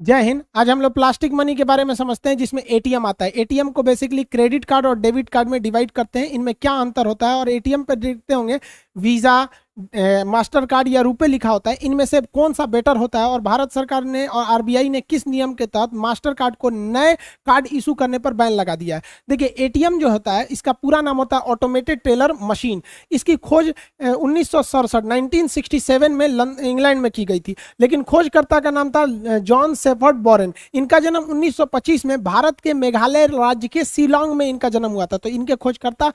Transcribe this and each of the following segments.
जय हिंद। आज हम लोग प्लास्टिक मनी के बारे में समझते हैं, जिसमें एटीएम आता है। एटीएम को बेसिकली क्रेडिट कार्ड और डेबिट कार्ड में डिवाइड करते हैं। इनमें क्या अंतर होता है, और एटीएम पे देखते होंगे वीज़ा, मास्टर कार्ड या रुपए लिखा होता है। इनमें से कौन सा बेटर होता है, और भारत सरकार ने और आरबीआई ने किस नियम के तहत मास्टर कार्ड को नए कार्ड इशू करने पर बैन लगा दिया है। देखिए, एटीएम जो होता है, इसका पूरा नाम होता है ऑटोमेटेड टेलर मशीन। इसकी खोज 1967 में इंग्लैंड में की गई थी, लेकिन खोजकर्ता का नाम था जॉन सेफर्ड बोरेन। इनका जन्म 1925 में भारत के मेघालय राज्य के शिलोंग में इनका जन्म हुआ था। तो इनके खोजकर्ता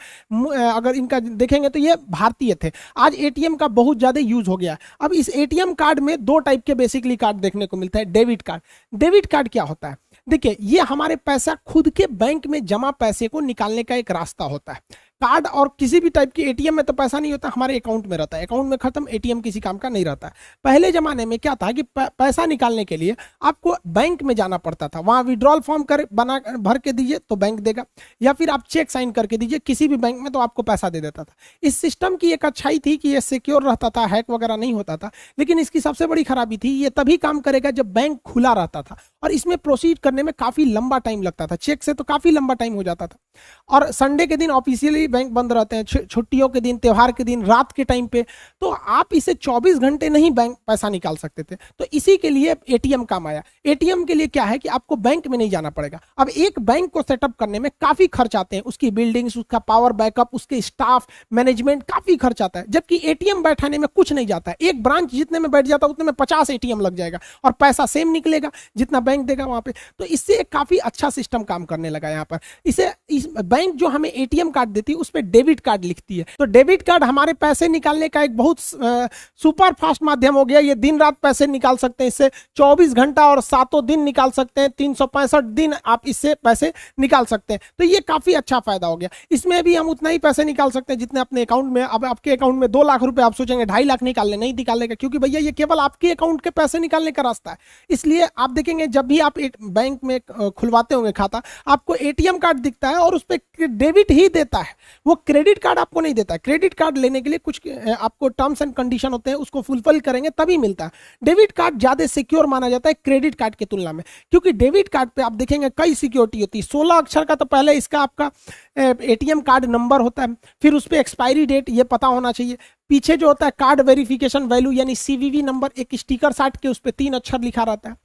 अगर इनका देखेंगे तो ये भारतीय थे। आज एटीएम का बहुत ज्यादा यूज हो गया। अब इस एटीएम कार्ड में दो टाइप के बेसिकली कार्ड देखने को मिलता है। Debit card. डेबिट कार्ड क्या होता है? देखिए, ये हमारे पैसा खुद के बैंक में जमा पैसे को निकालने का एक रास्ता होता है। कार्ड और किसी भी टाइप की एटीएम में तो पैसा नहीं होता, हमारे अकाउंट में रहता है। अकाउंट में खत्म, एटीएम किसी काम का नहीं रहता है। पहले जमाने में क्या था कि पैसा निकालने के लिए आपको बैंक में जाना पड़ता था। वहां विड्रॉल फॉर्म कर बना भर के दीजिए तो बैंक देगा, या फिर आप चेक साइन करके दीजिए किसी भी बैंक में तो आपको पैसा दे देता था। इस सिस्टम की एक अच्छाई थी कि ये सिक्योर रहता था, हैक वगैरह नहीं होता था। लेकिन इसकी सबसे बड़ी खराबी थी, ये तभी काम करेगा जब बैंक खुला रहता था, और इसमें प्रोसीड करने में काफी लंबा टाइम लगता था। चेक से तो काफी लंबा टाइम हो जाता था, और संडे के दिन ऑफिशियली बैंक बंद रहते हैं, छुट्टियों के दिन, त्योहार के दिन, रात के टाइम पे तो आप इसे 24 घंटे नहीं बैंक पैसा निकाल सकते थे। तो इसी के लिए एटीएम काम आया। एटीएम के लिए क्या है कि आपको बैंक में नहीं जाना पड़ेगा। अब एक बैंक को सेटअप करने में काफी खर्च आते हैं, उसकी बिल्डिंग्स, उसका पावर बैकअप, उसके स्टाफ, मैनेजमेंट, काफी खर्च आता है। जबकि एटीएम बैठाने में कुछ नहीं जाता है। एक ब्रांच जितने में बैठ जाता है उतने में 50 एटीएम लग जाएगा, और पैसा सेम निकलेगा जितना बैंक देगा वहां पे। तो इससे एक काफी अच्छा सिस्टम काम करने लगा यहाँ पर। इस बैंक जो हमें एटीएम कार्ड देती है उस पर डेबिट कार्ड लिखती है। तो डेबिट कार्ड हमारे पैसे निकालने का एक बहुत सुपर फास्ट माध्यम हो गया। ये दिन रात पैसे निकाल सकते हैं इससे, 24 घंटा और 7 दिन निकाल सकते हैं, 365 दिन आप इससे पैसे निकाल सकते हैं। तो ये काफी अच्छा फायदा हो गया। इसमें भी हम उतना ही पैसे निकाल सकते हैं जितने अपने अकाउंट में। अब आपके अकाउंट में 2 लाख रुपए, आप सोचेंगे 2.5 लाख निकालने, नहीं निकालेगा, क्योंकि भैया ये केवल आपके अकाउंट के पैसे निकालने का रास्ता है। इसलिए आप देखेंगे जब भी आप बैंक में खुलवाते होंगे खाता, आपको एटीएम कार्ड दिखता है और उस पर डेबिट ही देता है, वो क्रेडिट कार्ड आपको नहीं देता है। क्रेडिट कार्ड लेने के लिए कुछ आपको टर्म्स एंड कंडीशन होते हैं, उसको फुलफिल करेंगे तभी मिलता है। डेबिट कार्ड ज्यादा सिक्योर माना जाता है क्रेडिट कार्ड की तुलना में, क्योंकि डेबिट कार्ड पे आप देखेंगे कई सिक्योरिटी होती है। 16 अक्षर का तो पहले इसका आपका एटीएम कार्ड नंबर होता है, फिर उस पर एक्सपायरी डेट ये पता होना चाहिए। पीछे जो होता है कार्ड वेरिफिकेशन वैल्यू यानी सीवीवी नंबर, एक स्टिकर साट के उस पर 3 अक्षर लिखा रहता है।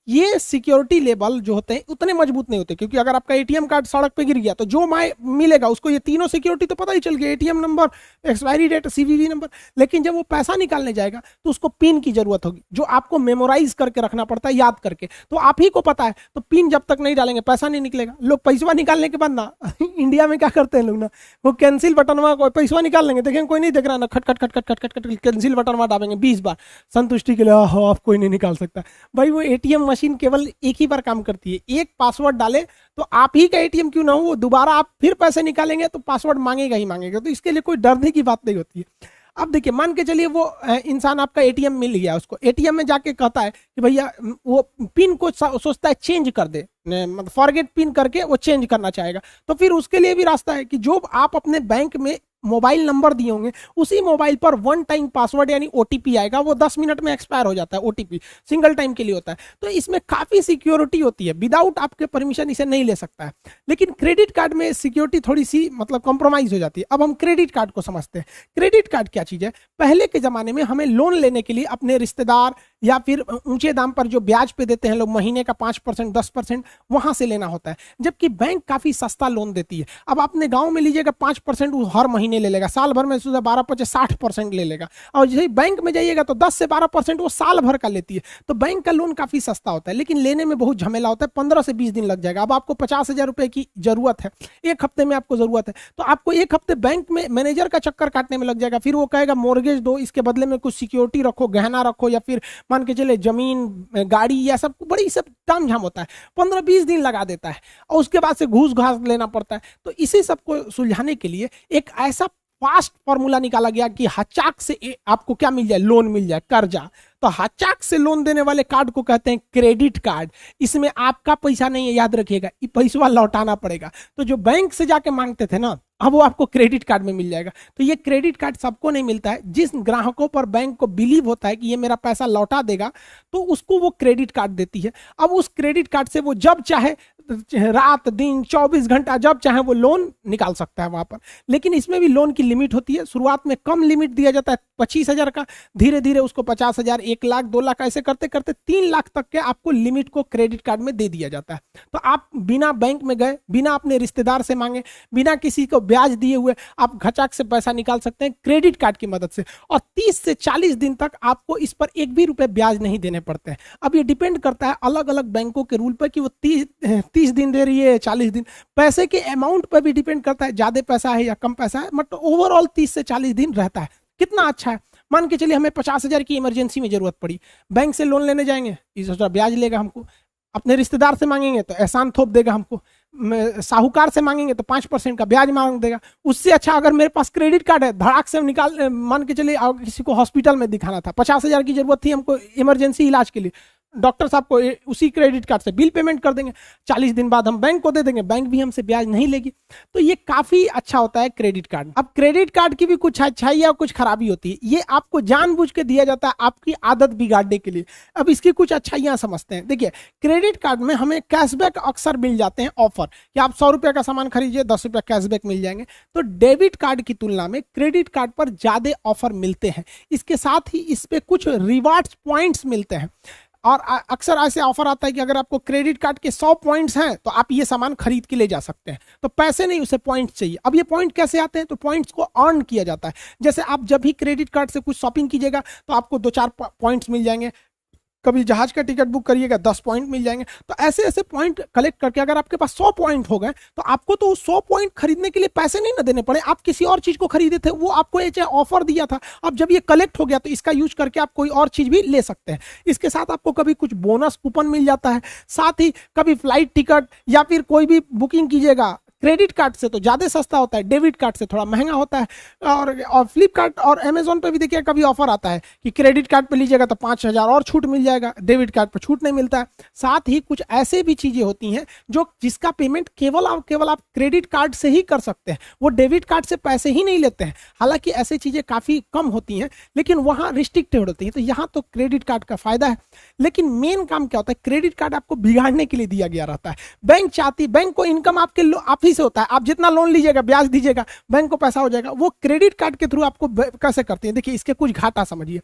ये सिक्योरिटी लेवल जो होते हैं उतने मजबूत नहीं होते, क्योंकि अगर आपका एटीएम कार्ड सड़क पे गिर गया तो जो मिलेगा उसको ये तीनों सिक्योरिटी तो पता ही चल गया, ATM number, expiry date, CVV number. लेकिन जब वो पैसा निकालने जाएगा तो उसको पिन की जरूरत होगी, जो आपको मेमोराइज करके रखना पड़ता है, याद करके। तो आप ही को पता है, तो पिन जब तक नहीं डालेंगे पैसा नहीं निकलेगा। लोग पैसा निकालने के बाद ना इंडिया में क्या करते हैं लोग ना, वो कैंसिल बटन में पैसा निकाल लेंगे, देखेंगे कोई नहीं देख रहा ना, खट खट खट खट खट खट खट कैंसिल बटन में दाबेंगे 20 बार संतुष्टि के लिए। आप कोई नहीं निकाल सकता। भाई वो एटीएम मशीन केवल एक ही बार काम करती है। एक पासवर्ड डाले तो आप ही का एटीएम क्यों ना हो, वो दोबारा आप फिर पैसे निकालेंगे तो पासवर्ड मांगेगा ही मांगेगा। तो इसके लिए कोई डरने की बात नहीं होती है। अब देखिए, मान के चलिए वो इंसान आपका एटीएम मिल गया, उसको एटीएम में जाके कहता है कि भैया वो पिन को सोचता है चेंज कर दे, मतलब फॉरगेट पिन करके वो चेंज करना चाहेगा। तो फिर उसके लिए भी रास्ता है कि जो आप अपने बैंक में मोबाइल नंबर दिए होंगे उसी मोबाइल पर 1 टाइम पासवर्ड यानी ओटीपी आएगा, वो 10 मिनट में एक्सपायर हो जाता है। ओटीपी सिंगल टाइम के लिए होता है। तो इसमें काफी सिक्योरिटी होती है, विदाउट आपके परमिशन इसे नहीं ले सकता है। लेकिन क्रेडिट कार्ड में सिक्योरिटी थोड़ी सी मतलब कॉम्प्रोमाइज हो जाती है। अब हम क्रेडिट कार्ड को समझते हैं। क्रेडिट कार्ड क्या चीज है? पहले के जमाने में हमें लोन लेने के लिए अपने रिश्तेदार या फिर ऊंचे दाम पर जो ब्याज पे देते हैं लोग, महीने का 5% 10%, वहां से लेना होता है, जबकि बैंक काफी सस्ता लोन देती है। अब अपने गांव में लीजिएगा 5% वो हर महीने ले लेगा, साल भर में 12-50-60% ले लेगा। और जैसे बैंक में जाइएगा तो 10 से 12% वो साल भर का लेती है। तो बैंक का लोन काफी सस्ता होता है, लेकिन लेने में बहुत झमेला होता है, 15 से 20 दिन लग जाएगा। अब आपको 50,000 रुपए की जरूरत है, 1 हफ्ते में आपको जरूरत है, तो आपको 1 हफ्ते बैंक में मैनेजर का चक्कर काटने में लग जाएगा। फिर वो कहेगा मोर्गेज दो, इसके बदले में कुछ सिक्योरिटी रखो, गहना रखो, या फिर मान के चले जमीन, गाड़ी, या सब बड़ी सब ताम झाम होता है। 15-20 दिन लगा देता है, और उसके बाद से घूस घास लेना पड़ता है। तो इसी सबको सुलझाने के लिए एक ऐसा फास्ट फॉर्मूला निकाला गया कि हचाक से आपको क्या मिल जाए, लोन मिल जाए, कर्जा। तो हचाक से लोन देने वाले कार्ड को कहते हैं क्रेडिट कार्ड। इसमें आपका पैसा नहीं है, याद रखिएगा, ये पैसा लौटाना पड़ेगा। तो जो बैंक से जाके मांगते थे ना, अब वो आपको क्रेडिट कार्ड में मिल जाएगा। तो ये क्रेडिट कार्ड सबको नहीं मिलता है। जिस ग्राहकों पर बैंक को बिलीव होता है कि ये मेरा पैसा लौटा देगा, तो उसको वो क्रेडिट कार्ड देती है। अब उस क्रेडिट कार्ड से वो जब चाहे, रात दिन 24 घंटा जब चाहे वो लोन निकाल सकता है वहां पर। लेकिन इसमें भी लोन की लिमिट होती है। शुरुआत में कम लिमिट दिया जाता है 25,000 का, धीरे धीरे उसको 50,000, 1 लाख, 2 लाख ऐसे करते करते 3 लाख तक के आपको लिमिट को क्रेडिट कार्ड में दे दिया जाता है। तो आप बिना बैंक में गए, बिना अपने रिश्तेदार से मांगे, बिना किसी को ब्याज दिए हुए आप घचाक से पैसा निकाल सकते हैं क्रेडिट कार्ड की मदद से। और 30 से 40 दिन तक आपको इस पर एक भी रुपए ब्याज नहीं देने पड़ते हैं। अब ये डिपेंड करता है अलग अलग बैंकों के रूल पर कि वो 30 दिन दे रही है, 40 दिन। पैसे के अमाउंट पर भी डिपेंड करता है, ज्यादा पैसा है या कम पैसा है, मतलब ओवरऑल 30 से 40 दिन रहता है। कितना अच्छा है। मान के चलिए हमें 50,000 की इमरजेंसी में जरूरत पड़ी, बैंक से लोन लेने जाएंगे, इसका ब्याज लेगा हमको। अपने रिश्तेदार से मांगेंगे तो एहसान थोप देगा हमको। साहूकार से मांगेंगे तो 5% का ब्याज मांग देगा। उससे अच्छा अगर मेरे पास क्रेडिट कार्ड है, धड़ाक से निकाल, मान के चलिए किसी को हॉस्पिटल में दिखाना था, 50,000 की जरूरत थी हमको इमरजेंसी इलाज के लिए, डॉक्टर साहब को उसी क्रेडिट कार्ड से बिल पेमेंट कर देंगे, 40 दिन बाद हम बैंक को दे देंगे, बैंक भी हमसे ब्याज नहीं लेगी। तो ये काफी अच्छा होता है क्रेडिट कार्ड। अब क्रेडिट कार्ड की भी कुछ अच्छाई और कुछ खराबी होती है। ये आपको जानबूझ के दिया जाता है आपकी आदत बिगाड़ने के लिए। अब इसकी कुछ अच्छाइयां समझते हैं। देखिए, क्रेडिट कार्ड में हमें कैशबैक अक्सर मिल जाते हैं, ऑफर कि आप 100 रुपये का सामान खरीदिए, 10 रुपये कैशबैक मिल जाएंगे। तो डेबिट कार्ड की तुलना में क्रेडिट कार्ड पर ज्यादा ऑफर मिलते हैं। इसके साथ ही इस पे कुछ रिवार्ड्स पॉइंट्स मिलते हैं। और अक्सर ऐसे ऑफर आता है कि अगर आपको क्रेडिट कार्ड के 100 पॉइंट्स हैं तो आप ये सामान खरीद के ले जा सकते हैं। तो पैसे नहीं, उसे पॉइंट्स चाहिए। अब ये पॉइंट कैसे आते हैं? तो पॉइंट्स को अर्न किया जाता है। जैसे आप जब भी क्रेडिट कार्ड से कुछ शॉपिंग कीजिएगा तो आपको 2-4 पॉइंट्स मिल जाएंगे। कभी जहाज का टिकट बुक करिएगा 10 पॉइंट मिल जाएंगे। तो ऐसे ऐसे पॉइंट कलेक्ट करके अगर आपके पास 100 पॉइंट हो गए तो आपको तो 100 पॉइंट खरीदने के लिए पैसे नहीं ना देने पड़े। आप किसी और चीज को खरीदे थे, वो आपको ये ऑफर दिया था। अब जब ये कलेक्ट हो गया तो इसका यूज करके आप कोई और चीज भी ले सकते हैं। इसके साथ आपको कभी कुछ बोनस कूपन मिल जाता है। साथ ही कभी फ्लाइट टिकट या फिर कोई भी बुकिंग कीजिएगा क्रेडिट कार्ड से तो ज़्यादा सस्ता होता है, डेबिट कार्ड से थोड़ा महंगा होता है। और फ्लिपकार्ट और अमेजोन पे भी देखिए कभी ऑफर आता है कि क्रेडिट कार्ड पे लीजिएगा तो 5,000 और छूट मिल जाएगा, डेबिट कार्ड पे छूट नहीं मिलता है। साथ ही कुछ ऐसे भी चीज़ें होती हैं जो जिसका पेमेंट केवल आप क्रेडिट कार्ड से ही कर सकते हैं, वो डेबिट कार्ड से पैसे ही नहीं लेते हैं। हालांकि ऐसी चीज़ें काफ़ी कम होती हैं लेकिन वहाँ रिस्ट्रिक्टेड होती हैं। तो यहाँ तो क्रेडिट कार्ड का फायदा है। लेकिन मेन काम क्या होता है, क्रेडिट कार्ड आपको बिगाड़ने के लिए दिया गया रहता है। बैंक को इनकम आप ही से होता है। आप जितना लोन लीजिएगा, ब्याज दीजिएगा, बैंक को पैसा हो जाएगा। वो क्रेडिट कार्ड के थ्रू आपको कैसे करती है? देखिए, इसके कुछ घाटा समझिए।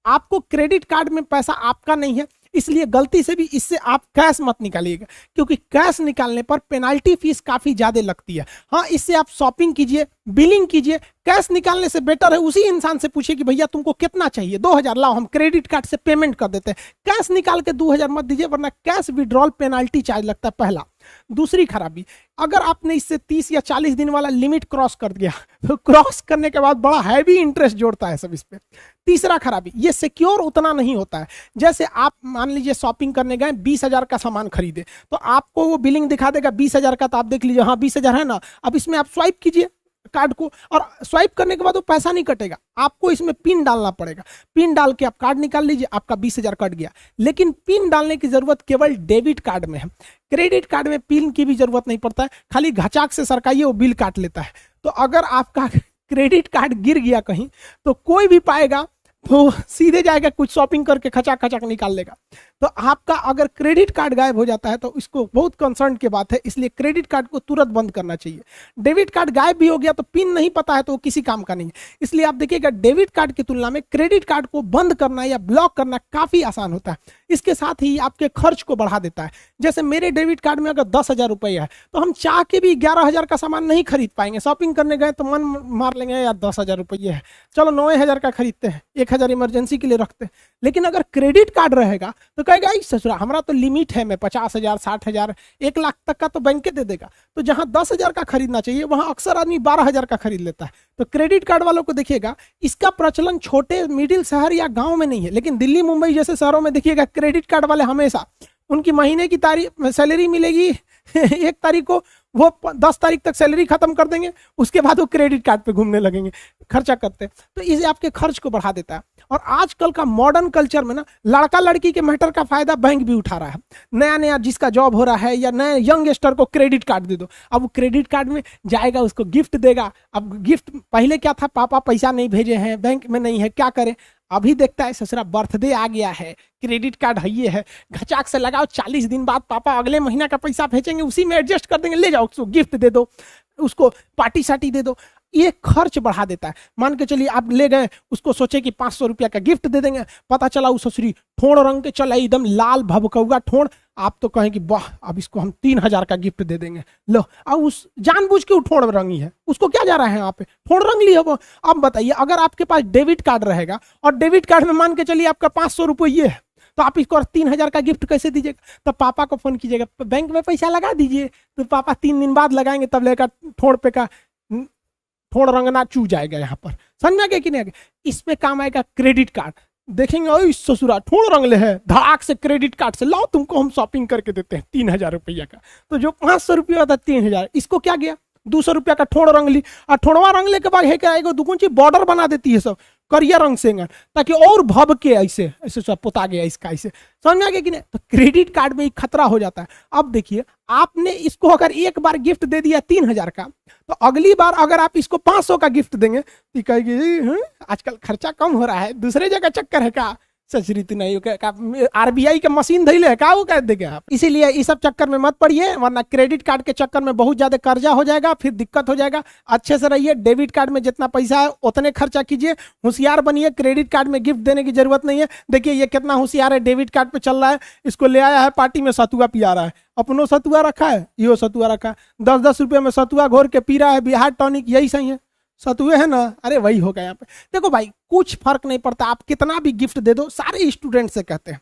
आपको क्रेडिट कार्ड में पैसा आपका नहीं है, इसलिए गलती से भी इससे आप कैश मत निकालिएगा, क्योंकि कैश निकालने पर पेनाल्टी फीस काफी ज्यादा लगती है। हाँ, इससे आप शॉपिंग कीजिए, बिलिंग कीजिए। कैश निकालने से बेटर है उसी इंसान से पूछिए कि भैया तुमको कितना चाहिए, 2,000 लाओ, हम क्रेडिट कार्ड से पेमेंट कर देते हैं। कैश निकाल के 2,000 मत दीजिए, वरना कैश विड्रॉल पेनाल्टी चार्ज लगता है, पहला। दूसरी खराबी, अगर आपने इससे 30 या 40 दिन वाला लिमिट क्रॉस कर दिया तो क्रॉस करने के बाद बड़ा हैवी इंटरेस्ट जोड़ता है सब इस पे। तीसरा खराबी, ये सिक्योर उतना नहीं होता है। जैसे आप मान लीजिए शॉपिंग करने गए, 20,000 का सामान खरीदे, तो आपको वो बिलिंग दिखा देगा 20,000 का, तो आप देख लीजिए हाँ 20,000 है ना। अब इसमें आप स्वाइप कीजिए कार्ड को, और स्वाइप करने के बाद वो पैसा नहीं कटेगा, आपको इसमें पिन डालना पड़ेगा। पिन डाल के आप कार्ड निकाल लीजिए, आपका 20,000 कट गया। लेकिन पिन डालने की जरूरत केवल डेबिट कार्ड में है। क्रेडिट कार्ड में पिन की भी जरूरत नहीं पड़ता है, खाली घचाक से सरकाइए, वो बिल काट लेता है। तो अगर आपका क्रेडिट कार्ड गिर गया कहीं तो कोई भी पाएगा तो सीधे जाएगा, कुछ शॉपिंग करके खचाक खचाक निकाल लेगा। तो आपका अगर क्रेडिट कार्ड गायब हो जाता है तो इसको बहुत कंसर्न की बात है, इसलिए क्रेडिट कार्ड को तुरंत बंद करना चाहिए। डेबिट कार्ड गायब भी हो गया तो पिन नहीं पता है तो वो किसी काम का नहीं है। इसलिए आप देखिएगा डेबिट कार्ड की तुलना में क्रेडिट कार्ड को बंद करना या ब्लॉक करना काफी आसान होता है। इसके साथ ही आपके खर्च को बढ़ा देता है। जैसे मेरे डेबिट कार्ड में अगर 10,000 रुपये है तो हम चाह के भी 11,000 का सामान नहीं खरीद पाएंगे। शॉपिंग करने गए तो मन मार लेंगे यार 10,000 रुपये है, चलो 9,000 का खरीदते हैं, 1,000 इमरजेंसी के लिए रखते हैं। लेकिन अगर क्रेडिट कार्ड रहेगा तो कहेगा ससुरा हमारा तो लिमिट है, मैं 50,000, 60,000, 1 लाख तक का तो बैंक दे देगा। तो जहां 10,000 का खरीदना चाहिए वहां अक्सर आदमी 12,000 का खरीद लेता है। तो क्रेडिट कार्ड वालों को देखिएगा, इसका प्रचलन छोटे मिडिल शहर या गांव में नहीं है, लेकिन दिल्ली मुंबई जैसे शहरों में देखिएगा क्रेडिट कार्ड वाले हमेशा, उनकी महीने की तारीख सैलरी मिलेगी 1 तारीख को वो 10 तारीख तक सैलरी खत्म कर देंगे, उसके बाद वो क्रेडिट कार्ड पे घूमने लगेंगे, खर्चा करते। तो इसे आपके खर्च को बढ़ा देता है। और आजकल का मॉडर्न कल्चर में ना लड़का लड़की के मैटर का फायदा बैंक भी उठा रहा है। नया नया जिसका जॉब हो रहा है या नए यंगस्टर को क्रेडिट कार्ड दे दो, अब वो क्रेडिट कार्ड में जाएगा, उसको गिफ्ट देगा। अब गिफ्ट पहले क्या था, पापा पैसा नहीं भेजे हैं, बैंक में नहीं है, क्या करें। अभी देखता है ससुरा बर्थडे आ गया है, क्रेडिट कार्ड है ये है, घचाक से लगाओ, 40 दिन बाद पापा अगले महीना का पैसा भेजेंगे, उसी में एडजस्ट कर देंगे, ले जाओ, उसको गिफ्ट दे दो, उसको पार्टी साटी दे दो। ये खर्च बढ़ा देता है। मान के चलिए आप ले गए, उसको सोचे कि 500 रुपया का गिफ्ट दे देंगे, पता चला उस ससुरी ठोड़ रंग के चला, एकदम लाल भभकौआ ठोड़। आप तो कहें कि वाह, अब इसको हम 3000 का गिफ्ट दे देंगे। लो, अब उस जानबूझ के ठोड़ रंगी है, उसको क्या जा रहा है, यहाँ पे ठोड़ रंग ली है वो। अब बताइए, अगर आपके पास डेबिट कार्ड रहेगा और डेबिट कार्ड में मान के चलिए आपका 500 रुपये है, तो आप इसको 3000 का गिफ्ट कैसे दीजिएगा। तो पापा को फोन कीजिएगा, बैंक में पैसा लगा दीजिए, तो पापा 3 दिन बाद लगाएंगे, तब लेकर ठोड़ पे का ठोड़ रंगना चू जाएगा। यहाँ पर समझ में आ गया कि नहीं आ गया। इसमें काम आएगा क्रेडिट कार्ड। देखेंगे ओ ससुरा ठोड़ रंगले है, धड़ाक से क्रेडिट कार्ड से लाओ, तुमको हम शॉपिंग करके देते हैं 3000 रुपया का। तो जो 500 रुपया था 3000, इसको क्या गया 200 रुपया का ठोड़ रंग ली। और ठोड़वा रंगले के बाद है क्या, एगो दुगुन बॉर्डर बना देती है सब करिया रंग से, ताकि और भब के ऐसे ऐसे सब पोता गया इसका, ऐसे समझ में आ गया कि नहीं। तो क्रेडिट कार्ड में खतरा हो जाता है। अब देखिए, आपने इसको अगर एक बार गिफ्ट दे दिया 3000 का, तो अगली बार अगर आप इसको 500 का गिफ्ट देंगे तो कहेगी आजकल खर्चा कम हो रहा है, दूसरे जगह चक्कर है का, सचरित नहीं, आरबीआई के मशीन धैले है का, वो कह देंगे आप। इसीलिए इस सब चक्कर में मत पड़िए, वरना क्रेडिट कार्ड के चक्कर में बहुत ज्यादा कर्जा हो जाएगा, फिर दिक्कत हो जाएगा। अच्छे से रहिए, डेबिट कार्ड में जितना पैसा है उतने खर्चा कीजिए, होशियार बनिए। क्रेडिट कार्ड में गिफ्ट देने की जरूरत नहीं है। देखिए ये कितना होशियार है, डेबिट कार्ड पे चल रहा है, इसको ले आया है पार्टी में, सतुआ पिया रहा है, अपनो सतुआ रखा है, यो सतुआ रखा है, 10-10 रुपये में सतुआ घोर के पी रहा है, बिहार टॉनिक, यही सही है, सतुए है ना। अरे वही होगा यहाँ पे। देखो भाई, कुछ फर्क नहीं पड़ता, आप कितना भी गिफ्ट दे दो। सारे स्टूडेंट से कहते हैं,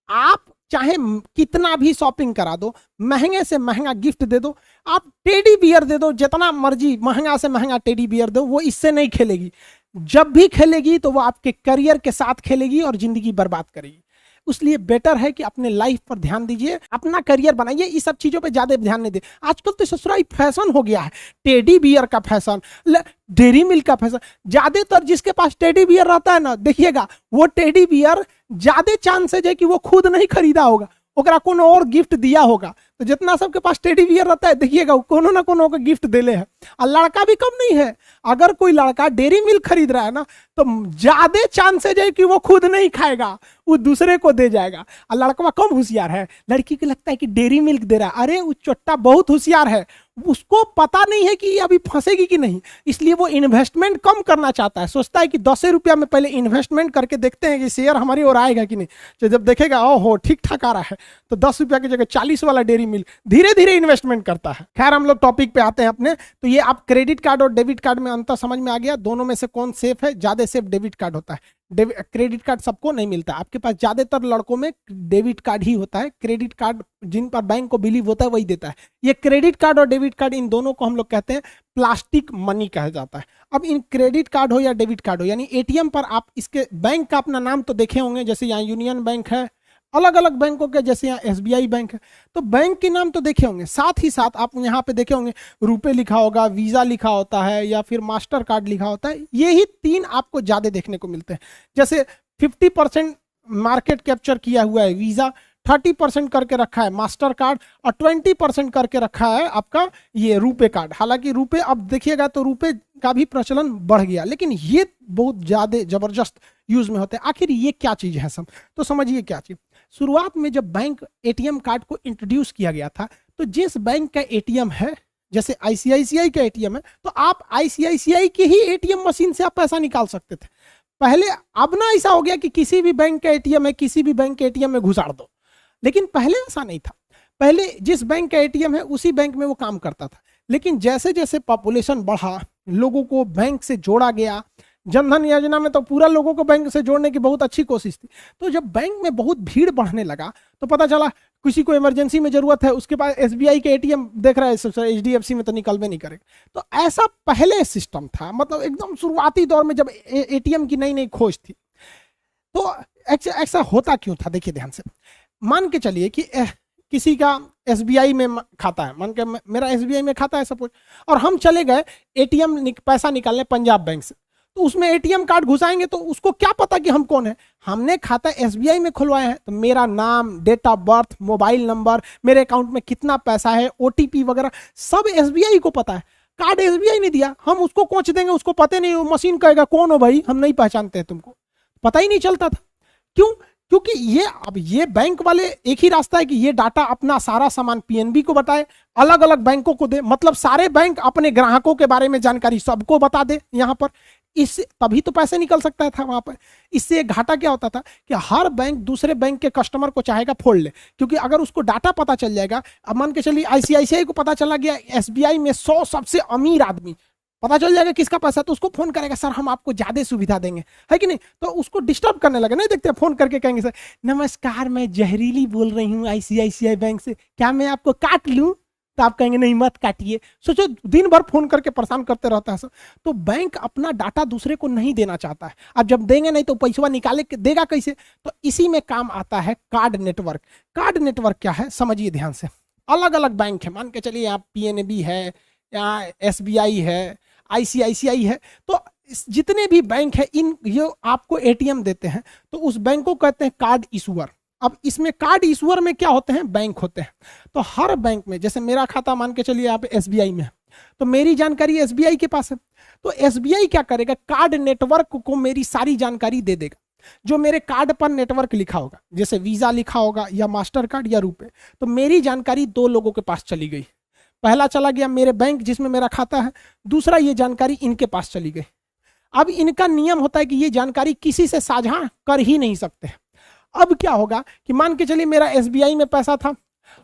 आप चाहे कितना भी शॉपिंग करा दो, महंगे से महंगा गिफ्ट दे दो, आप टेडी बियर दे दो, जितना मर्जी महंगा से महंगा टेडी बियर दो, वो इससे नहीं खेलेगी। जब भी खेलेगी तो वो आपके करियर के साथ खेलेगी और जिंदगी बर्बाद करेगी। इसलिए बेटर है कि अपने लाइफ पर ध्यान दीजिए, अपना करियर बनाइए, इस सब चीजों पे ज्यादा ध्यान नहीं दे। आजकल तो ससुराई फैशन हो गया है, टेडी बियर का फैशन, डेयरी मिल्क का फैशन। ज्यादातर जिसके पास टेडी बियर रहता है ना, देखिएगा वो टेडी बियर ज्यादा चांसेज है कि वो खुद नहीं खरीदा होगा, ओकरा कोनो और गिफ्ट दिया होगा। तो जितना सबके पास टेडी बियर रहता है, देखिएगा कोनो ना कोनो को गिफ्ट देले है। और लड़का भी कम नहीं है, अगर कोई लड़का डेयरी मिल्क खरीद रहा है ना, तो ज्यादा चांसेज है कि वो खुद नहीं खाएगा, वो दूसरे को दे जाएगा। और लड़का कम होशियार है, लड़की को लगता है कि डेयरी मिल्क दे रहा है, अरे वो चोट्टा बहुत होशियार है, उसको पता नहीं है कि ये अभी फंसेगी कि नहीं, इसलिए वो इन्वेस्टमेंट कम करना चाहता है। सोचता है कि 10 रुपया में पहले इन्वेस्टमेंट करके देखते हैं कि शेयर हमारी ओर आएगा कि नहीं। तो जब देखेगा ओहो ठीक ठाक आ रहा है, तो 10 रुपया की जगह 40 वाला डेयरी मिल्क धीरे धीरे इन्वेस्टमेंट करता है। खैर, हम लोग टॉपिक पे आते हैं अपने। तो ये आप क्रेडिट कार्ड और डेबिट कार्ड में अंतर समझ में आ गया। दोनों में से कौन सेफ है? ज्यादा सेफ डेबिट कार्ड होता है। क्रेडिट कार्ड सबको नहीं मिलता, आपके पास ज्यादातर लड़कों में डेबिट कार्ड ही होता है। क्रेडिट कार्ड जिन पर बैंक को बिलीव होता है वही देता है। ये क्रेडिट कार्ड और डेबिट कार्ड, इन दोनों को हम लोग कहते हैं प्लास्टिक मनी कहा जाता है। अब इन क्रेडिट कार्ड हो या डेबिट कार्ड हो, यानी एटीएम पर आप इसके बैंक का अपना नाम तो देखे होंगे, जैसे यहाँ यूनियन बैंक है, अलग अलग बैंकों के, जैसे यहाँ एसबीआई बैंक है, तो बैंक के नाम तो देखे होंगे। साथ ही साथ आप यहाँ पे देखे होंगे रुपए लिखा होगा, वीजा लिखा होता है, या फिर मास्टर कार्ड लिखा होता है। ये ही 3 आपको ज्यादा देखने को मिलते हैं। जैसे 50% मार्केट कैप्चर किया हुआ है वीजा, 30% करके रखा है मास्टर कार्ड, और 20% करके रखा है आपका ये रुपए कार्ड। हालांकि रुपए अब देखिएगा तो रुपए का भी प्रचलन बढ़ गया, लेकिन ये बहुत ज्यादा जबरदस्त यूज में होते हैं। आखिर ये क्या चीज है सब, तो समझिए क्या चीज। शुरुआत में जब बैंक एटीएम कार्ड को इंट्रोड्यूस किया गया था, तो जिस बैंक का एटीएम है, जैसे आईसीआईसीआई का एटीएम है, तो आप आईसीआईसीआई के ही एटीएम मशीन से आप पैसा निकाल सकते थे पहले। अब ना ऐसा हो गया कि किसी भी बैंक का एटीएम है, किसी भी बैंक के एटीएम में घुसाड़ दो, लेकिन पहले ऐसा नहीं था। पहले जिस बैंक का एटीएम है उसी बैंक में वो काम करता था। लेकिन जैसे जैसे पॉपुलेशन बढ़ा, लोगों को बैंक से जोड़ा गया, जनधन योजना में तो पूरा लोगों को बैंक से जोड़ने की बहुत अच्छी कोशिश थी। तो जब बैंक में बहुत भीड़ बढ़ने लगा, तो पता चला किसी को इमरजेंसी में जरूरत है, उसके पास एसबीआई के एटीएम देख रहा है, एचडीएफसी में तो निकलवे नहीं करेगा। तो ऐसा पहले सिस्टम था, मतलब एकदम शुरुआती दौर में जब एटीएम की नई नई खोज थी। तो ऐसा होता क्यों था, देखिए ध्यान से। मान के चलिए कि किसी का एसबीआई में खाता है, मान के मेरा एसबीआई में खाता है सपोज, और हम चले गए एटीएम पैसा निकालने पंजाब बैंक से, तो उसमें एटीएम कार्ड घुसाएंगे तो उसको क्या पता कि हम कौन है। हमने खाता एसबीआई में खुलवाया है तो मेरा नाम, date of birth, mobile number, मेरे अकाउंट में कितना पैसा है, ओटीपी वगैरह सब एसबीआई को पता है। कार्ड एसबीआई ने दिया, हम उसको कोच देंगे, उसको पता नहीं, मशीन कहेगा कौन हो भाई, हम नहीं पहचानते हैं तुमको, पता ही नहीं चलता था। क्यों? क्योंकि ये अब ये बैंक वाले एक ही रास्ता है कि ये डाटा अपना सारा सामान पीएनबी को बताए, अलग अलग बैंकों को दे, मतलब सारे बैंक अपने ग्राहकों के बारे में जानकारी सबको बता दे यहाँ पर, इससे तभी तो पैसे निकल सकता था वहां पर। इससे घाटा क्या होता था कि हर बैंक दूसरे बैंक के कस्टमर को चाहेगा फोड़ ले, क्योंकि अगर उसको डाटा पता चल जाएगा, अब मान के चलिए आईसीआईसीआई को पता चला गया एसबीआई में 100 सबसे अमीर आदमी, पता चल जाएगा किसका पैसा, तो उसको फोन करेगा सर हम आपको ज्यादा सुविधा देंगे, है कि नहीं, तो उसको डिस्टर्ब करने लगे। नहीं देखते फोन करके कहेंगे सर नमस्कार मैं जहरीली बोल रही हूँ आईसीआईसीआई बैंक से, क्या मैं आपको काट लूं, तो आप कहेंगे नहीं मत काटिए। सोचो दिन भर फोन करके परेशान करते रहता है सर। तो बैंक अपना डाटा दूसरे को नहीं देना चाहता है, अब जब देंगे नहीं तो पैसा निकाले देगा कैसे, तो इसी में काम आता है कार्ड नेटवर्क। कार्ड नेटवर्क क्या है समझिए ध्यान से, अलग अलग बैंक है, मान के चलिए यहाँ पीएनबी है, यहाँ एसबीआई है, आईसीआईसीआई है, तो जितने भी बैंक है इन ये आपको एटीएम देते हैं, तो उस बैंक को कहते हैं कार्ड इशूअर। अब इसमें कार्ड इशूअर में क्या होते हैं, बैंक होते हैं। तो हर बैंक में जैसे मेरा खाता मान के चलिए आप एसबीआई में है, तो मेरी जानकारी एसबीआई के पास है, तो एसबीआई क्या करेगा, कार्ड नेटवर्क को मेरी सारी जानकारी दे देगा। जो मेरे कार्ड पर नेटवर्क लिखा होगा, जैसे वीजा लिखा होगा या मास्टर कार्ड या रुपए, तो मेरी जानकारी 2 लोगों के पास चली गई। पहला चला गया मेरे बैंक जिसमें मेरा खाता है, दूसरा ये जानकारी इनके पास चली गई। अब इनका नियम होता है कि ये जानकारी किसी से साझा कर ही नहीं सकते। अब क्या होगा कि मान के चलिए मेरा एसबीआई में पैसा था,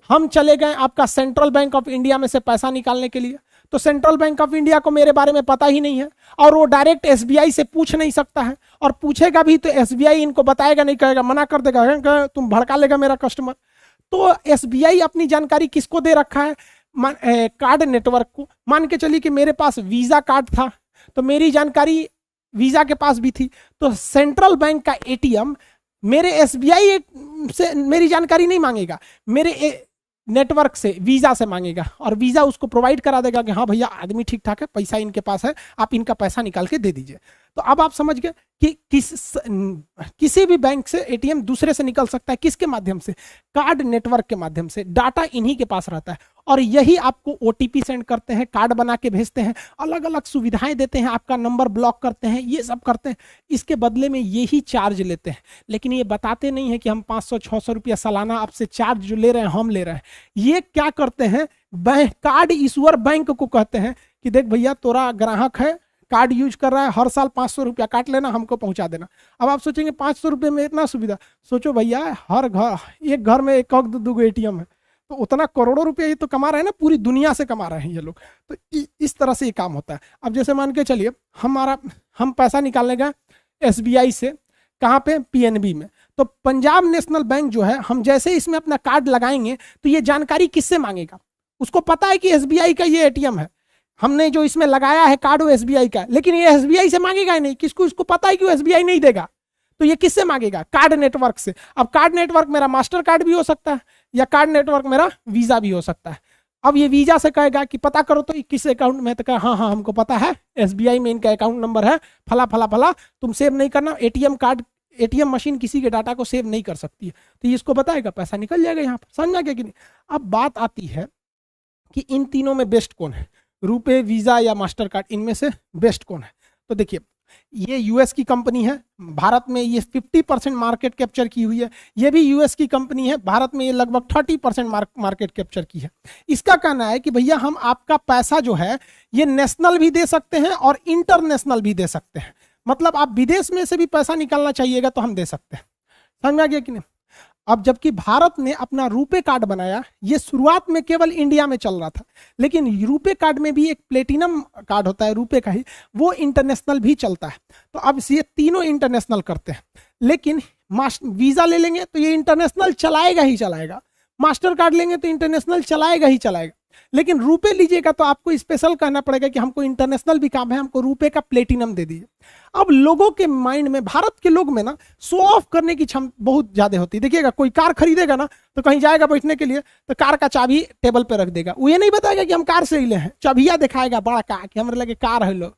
हम चले गए आपका सेंट्रल बैंक ऑफ इंडिया में से पैसा निकालने के लिए, तो सेंट्रल बैंक ऑफ इंडिया को मेरे बारे में पता ही नहीं है और वो डायरेक्ट एसबीआई से पूछ नहीं सकता है, और पूछेगा भी तो एसबीआई इनको बताएगा नहीं, कहेगा मना कर देगा, तुम भड़का लेगा मेरा कस्टमर। तो एसबीआई अपनी जानकारी किसको दे रखा है, कार्ड नेटवर्क को। मान के चलिए कि मेरे पास वीजा कार्ड था, तो मेरी जानकारी वीजा के पास भी थी, तो सेंट्रल बैंक का एटीएम मेरे एसबीआई से मेरी जानकारी नहीं मांगेगा, मेरे नेटवर्क से वीजा से मांगेगा, और वीजा उसको प्रोवाइड करा देगा कि हाँ भैया आदमी ठीक ठाक है, पैसा इनके पास है, आप इनका पैसा निकाल के दे दीजिए। तो अब आप समझ गए कि किसी भी बैंक से एटीएम दूसरे से निकल सकता है, किसके माध्यम से, कार्ड नेटवर्क के माध्यम से। डाटा इन्हीं के पास रहता है और यही आपको ओटीपी सेंड करते हैं, कार्ड बना के भेजते हैं, अलग अलग सुविधाएं देते हैं, आपका नंबर ब्लॉक करते हैं, ये सब करते हैं, इसके बदले में यही चार्ज लेते हैं। लेकिन ये बताते नहीं है कि हम 500-600 रुपया सालाना आपसे चार्ज जो ले रहे हैं हम ले रहे हैं। ये क्या करते हैं, कार्ड इशूअर बैंक को कहते हैं कि देख भैया तोरा ग्राहक है, कार्ड यूज कर रहा है, हर साल 500 रुपया काट लेना, हमको पहुंचा देना। अब आप सोचेंगे 500 रुपये में इतना सुविधा, सोचो भैया हर घर, एक घर में एक दो एटीएम है, तो उतना करोड़ों रुपया ये तो कमा रहे हैं ना, पूरी दुनिया से कमा रहे हैं ये लोग। तो इस तरह से ये काम होता है। अब जैसे मान के चलिए हम पैसा निकालने गए एसबीआई से, कहाँ पे, पीएनबी में, तो पंजाब नेशनल बैंक जो है, हम जैसे इसमें अपना कार्ड लगाएंगे तो ये जानकारी किससे मांगेगा, उसको पता है कि एसबीआई का ये एटीएम है, हमने जो इसमें लगाया है कार्ड वो एसबीआई का, लेकिन ये एसबीआई से मांगेगा ही नहीं, किसको, इसको पता है कि वो एसबीआई नहीं देगा, तो ये किससे मांगेगा, कार्ड नेटवर्क से। अब कार्ड नेटवर्क मेरा मास्टर कार्ड भी हो सकता है या कार्ड नेटवर्क मेरा वीजा भी हो सकता है। अब ये वीजा से कहेगा कि पता करो तो किस अकाउंट में, तो कहा हाँ हाँ हमको पता है, एसबीआई में इनका अकाउंट नंबर है फला फला फला, तुम सेव नहीं करना, एटीएम कार्ड, एटीएम मशीन किसी के डाटा को सेव नहीं कर सकती है, तो ये इसको बताएगा, पैसा निकल जाएगा यहाँ पर। समझा क्या कि नहीं। अब बात आती है कि इन तीनों में बेस्ट कौन है, रुपए, वीजा या मास्टर कार्ड, इनमें से बेस्ट कौन है। तो देखिए ये यूएस की कंपनी है, भारत में ये 50% मार्केट कैप्चर की हुई है, ये भी यूएस की कंपनी है, भारत में ये लगभग 30% मार्केट कैप्चर की है। इसका कहना है कि भैया हम आपका पैसा जो है ये नेशनल भी दे सकते हैं और इंटरनेशनल भी दे सकते हैं, मतलब आप विदेश में से भी पैसा निकालना चाहिएगा तो हम दे सकते हैं। समझ में आ गया कि नहीं। अब जबकि भारत ने अपना रुपे कार्ड बनाया, ये शुरुआत में केवल इंडिया में चल रहा था, लेकिन रुपे कार्ड में भी एक प्लेटिनम कार्ड होता है रुपे का ही, वो इंटरनेशनल भी चलता है। तो अब ये तीनों इंटरनेशनल करते हैं, लेकिन वीजा ले लेंगे तो ये इंटरनेशनल चलाएगा ही चलाएगा, मास्टर कार्ड लेंगे तो इंटरनेशनल चलाएगा ही चलाएगा। लेकिन रुपए लीजिएगा तो आपको स्पेशल कहना पड़ेगा कि हमको इंटरनेशनल भी काम है, हमको रुपए का प्लेटिनम दे दीजिए। अब लोगों के माइंड में, भारत के लोग में ना शो ऑफ करने की क्षमता बहुत ज्यादा होती है। देखिएगा कोई कार खरीदेगा ना तो कहीं जाएगा बैठने के लिए तो कार का चाबी टेबल पे रख देगा, वो ये नहीं बताएगा कि हम कार से ले हैं, चाबिया दिखाएगा बड़ा कार कि हमारे लगे कार है। लोग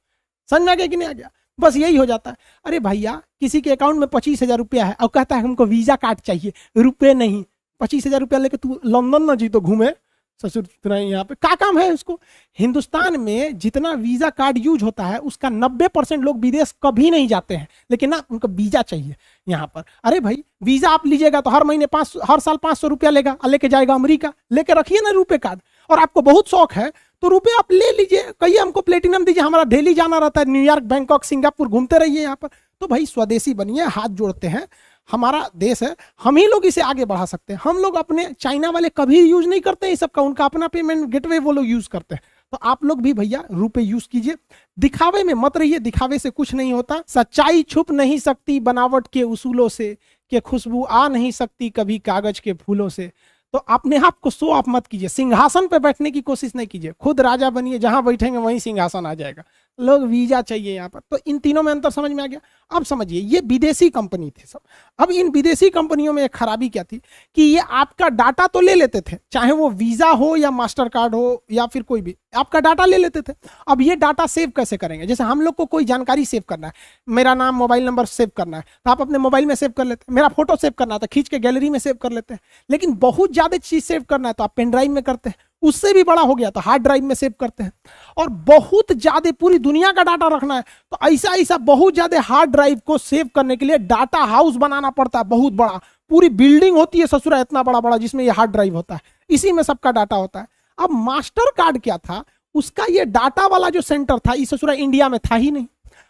समझ में आ गया कि नहीं आ गया? बस यही हो जाता है। अरे भैया किसी के अकाउंट में 25,000 रुपया है और कहता है हमको वीजा कार्ड चाहिए, रुपए नहीं। 25,000 रुपया लेके तू लंदन ना जी तो घूमे ससुर तुरा यहाँ पे क्या काम है उसको। हिंदुस्तान में जितना वीजा कार्ड यूज होता है उसका 90% लोग विदेश कभी नहीं जाते हैं, लेकिन ना उनको वीजा चाहिए यहाँ पर। अरे भाई वीजा आप लीजिएगा तो हर महीने हर साल 500 रुपया लेगा और लेके जाएगा अमेरिका, लेके रखिए ना रुपए कार्ड। और आपको बहुत शौक है तो रुपए आप ले लीजिए, कहिए हमको प्लेटिनम दीजिए, हमारा डेली जाना रहता है, न्यूयॉर्क, बैंकॉक, सिंगापुर घूमते रहिए यहाँ पर। तो भाई स्वदेशी बनिए, हाथ जोड़ते हैं, हमारा देश है, हम ही लोग इसे आगे बढ़ा सकते हैं। हम लोग अपने, चाइना वाले कभी यूज नहीं करते हैं सबका, उनका अपना पेमेंट गेटवे वो लोग यूज करते हैं। तो आप लोग भी भैया रुपए यूज कीजिए, दिखावे में मत रहिए, दिखावे से कुछ नहीं होता। सच्चाई छुप नहीं सकती बनावट के उसूलों से, कि खुशबू आ नहीं सकती कभी कागज के फूलों से। तो अपने आप को शो ऑफ मत कीजिए, सिंहासन पे बैठने की कोशिश नहीं कीजिए, खुद राजा बनिए, जहां बैठेंगे वहीं सिंहासन आ जाएगा। लोग वीजा चाहिए यहाँ पर। तो इन तीनों में अंतर समझ में आ गया। अब समझिए ये विदेशी कंपनी थी सब। अब इन विदेशी कंपनियों में एक खराबी क्या थी कि ये आपका डाटा तो ले लेते थे, चाहे वो वीजा हो या मास्टर कार्ड हो या फिर कोई भी, आपका डाटा ले लेते थे। अब ये डाटा सेव कैसे करेंगे? जैसे हम लोग को कोई जानकारी सेव करना है, मेरा नाम, मोबाइल नंबर सेव करना है तो आप अपने मोबाइल में सेव कर लेते हैं, मेरा फोटो सेव करना है तो खींच के गैलरी में सेव कर लेते हैं। लेकिन बहुत ज्यादा चीज सेव करना है तो आप पेन ड्राइव में करते हैं, उससे भी बड़ा हो गया तो हार्ड ड्राइव में सेव करते हैं। और बहुत ज्यादा पूरी दुनिया का डाटा रखना है तो ऐसा बहुत ज्यादा हार्ड ड्राइव को सेव करने के लिए डाटा हाउस बनाना पड़ता है, बहुत बड़ा, पूरी बिल्डिंग होती है ससुरा इतना बड़ा बड़ा, जिसमें ये हार्ड ड्राइव होता है, इसी में सबका डाटा होता है। अब मास्टर कार्ड क्या था, उसका ये डाटा वाला जो सेंटर था इस ससुरा इंडिया में था ही नहीं।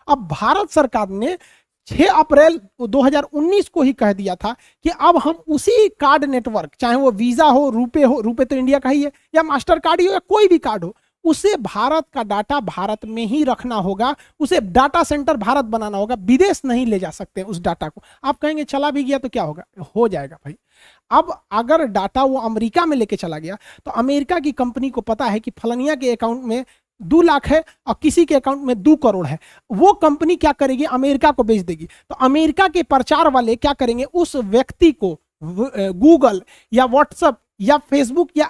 अब भारत सरकार ने 6 अप्रैल 2019 को ही कह दिया था कि अब हम उसी कार्ड नेटवर्क, चाहे वो वीजा हो, रुपए तो इंडिया का ही है, या मास्टर कार्ड ही हो या कोई भी कार्ड हो, उसे भारत का डाटा भारत में ही रखना होगा, उसे डाटा सेंटर भारत बनाना होगा, विदेश नहीं ले जा सकते उस डाटा को। आप कहेंगे चला भी गया तो क्या होगा? हो जाएगा भाई। अब अगर डाटा वो अमेरिका में लेके चला गया तो अमेरिका की कंपनी को पता है कि फलनिया के अकाउंट में 2 लाख है और किसी के अकाउंट में 2 करोड़ है, वो कंपनी क्या करेगी? अमेरिका को बेच देगी। तो अमेरिका के प्रचार वाले क्या करेंगे? उस व्यक्ति को गूगल या व्हाट्सएप या फेसबुक या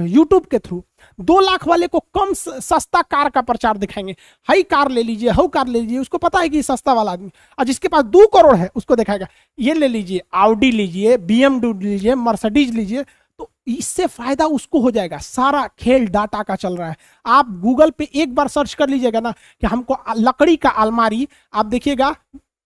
यूट्यूब के थ्रू 2 लाख वाले को कम सस्ता कार का प्रचार दिखाएंगे, हाई कार ले लीजिए, हाउ कार ले लीजिए। उसको पता है कि सस्ता वाला आदमी, और जिसके पास 2 करोड़ है उसको दिखाएगा ये ले लीजिए, ऑडी लीजिए, BMW लीजिए, मर्सिडीज लीजिए। तो इससे फायदा उसको हो जाएगा। सारा खेल डाटा का चल रहा है। आप गूगल पे एक बार सर्च कर लीजिएगा ना कि हमको लकड़ी का अलमारी, आप देखिएगा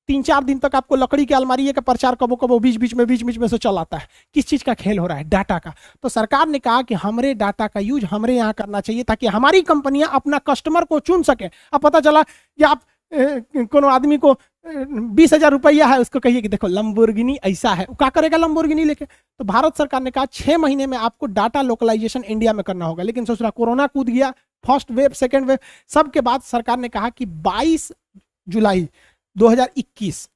3-4 दिन तक आपको लकड़ी की अलमारी का प्रचार कबो कबो बीच बीच में से चल आता है। किस चीज का खेल हो रहा है? डाटा का। तो सरकार ने कहा कि हमारे डाटा का यूज हमरे यहाँ करना चाहिए ताकि हमारी कंपनियां अपना कस्टमर को चुन सके। अब पता चला कि आप कोनो आदमी को 20,000 रुपया है, उसको कहिए कि देखो लंबोर्गिनी ऐसा है, क्या करेगा लंबोर्गिनी लेके? तो भारत सरकार ने कहा 6 महीने में आपको डाटा लोकलाइजेशन इंडिया में करना होगा। लेकिन सोच रहा कोरोना कूद गया, फर्स्ट वेव, सेकेंड वेव, सबके बाद सरकार ने कहा कि 22 जुलाई 2021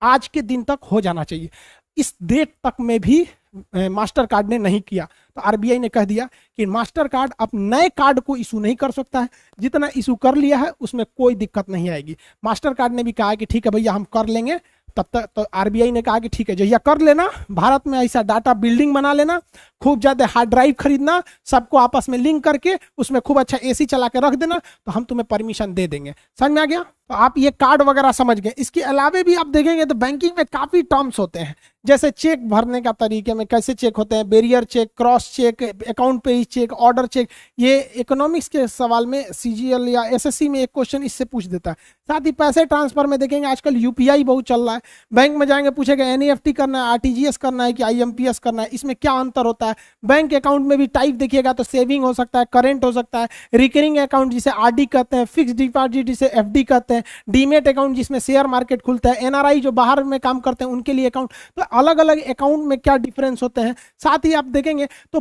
आज के दिन तक हो जाना चाहिए। इस डेट तक में भी मास्टर कार्ड ने नहीं किया। तो आरबीआई ने कह दिया कि मास्टर कार्ड अब नए कार्ड को इशू नहीं कर सकता है, जितना इशू कर लिया है उसमें कोई दिक्कत नहीं आएगी। मास्टर कार्ड ने भी कहा कि ठीक है भैया हम कर लेंगे। तब तक तो आरबीआई ने कहा कि ठीक है जहिया कर लेना, भारत में ऐसा डाटा बिल्डिंग बना लेना, खूब ज्यादा हार्ड ड्राइव खरीदना, सबको आपस में लिंक करके उसमें खूब अच्छा एसी चला के रख देना, तो हम तुम्हें परमिशन दे देंगे। समझ में आ गया? तो आप ये कार्ड वगैरह समझ गए। इसके अलावे भी आप देखेंगे तो बैंकिंग में काफी टर्म्स होते हैं, जैसे चेक भरने का तरीके में कैसे चेक होते हैं, bearer cheque, cross cheque, account payee cheque, order cheque. ये इकोनॉमिक्स के सवाल में सीजीएल या एसएससी में एक क्वेश्चन इससे पूछ देता है। साथ ही पैसे ट्रांसफर में देखेंगे आजकल यूपीआई बहुत चल रहा है। बैंक में जाएंगे पूछेगा एनईएफटी करना है, आरटीजीएस करना है कि आईएमपीएस करना है, इसमें क्या अंतर होता है। बैंक अकाउंट में भी टाइप देखिएगा तो सेविंग हो सकता है, करेंट हो सकता है, रिकरिंग अकाउंट जिसे आरडी कहते हैं, फिक्स डिपॉजिट जिसे एफडी कहते हैं, डीमेट अकाउंट जिसमें शेयर मार्केट खुलता है, एनआरआई जो बाहर में काम करते हैं उनके लिए अकाउंट। तो अलग अलग अकाउंट में क्या डिफरेंस होते हैं। साथ ही आप देखेंगे तो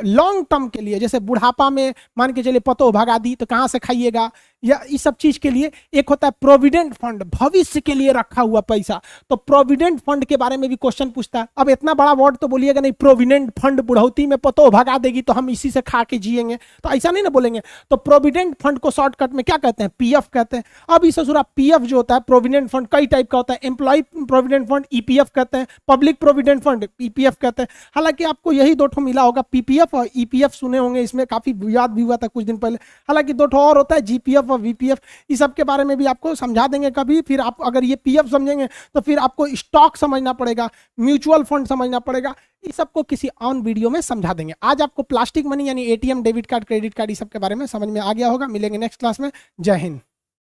लॉन्ग टर्म के लिए, जैसे बुढ़ापा में मान के चलिए पतो भगा दी तो कहाँ से खाइएगा, या इस सब चीज के लिए। एक होता है प्रोविडेंट फंड, भविष्य के लिए रखा हुआ पैसा, तो प्रोविडेंट फंड के बारे में भी क्वेश्चन पूछता है। अब इतना बड़ा वर्ड तो बोलिएगा नहीं, प्रोविडेंट फंड बुढ़ौती में पतो भगा देगी तो हम इसी से खा के जिएंगे, तो ऐसा नहीं ना बोलेंगे। तो प्रोविडेंट फंड को शॉर्टकट में क्या कहते हैं, पीएफ कहते हैं। अब इस ससुरा पीएफ जो होता है, प्रोविडेंट फंड कई टाइप का होता है, एम्प्लॉय प्रोविडेंट फंड ईपीएफ कहते हैं, पब्लिक प्रोविडेंट फंड पीपीएफ कहते हैं। हालांकि आपको यही दो ठो मिला होगा, पीपीएफ और ईपीएफ सुने होंगे, इसमें काफी विवाद भी हुआ था कुछ दिन पहले। हालांकि दो ठो और होता है, जीपीएफ और वीपीएफ, इस सब के बारे में भी आपको समझा देंगे कभी। फिर आप अगर ये पीएफ समझेंगे तो फिर आपको स्टॉक समझना पड़ेगा, म्यूचुअल फंड समझना पड़ेगा, इस सबको किसी ऑन वीडियो में समझा देंगे। आज आपको प्लास्टिक मनी यानी ATM, debit card, credit card, इस सब के बारे में समझ में आ गया होगा। मिलेंगे नेक्स्ट क्लास में। जय हिंद।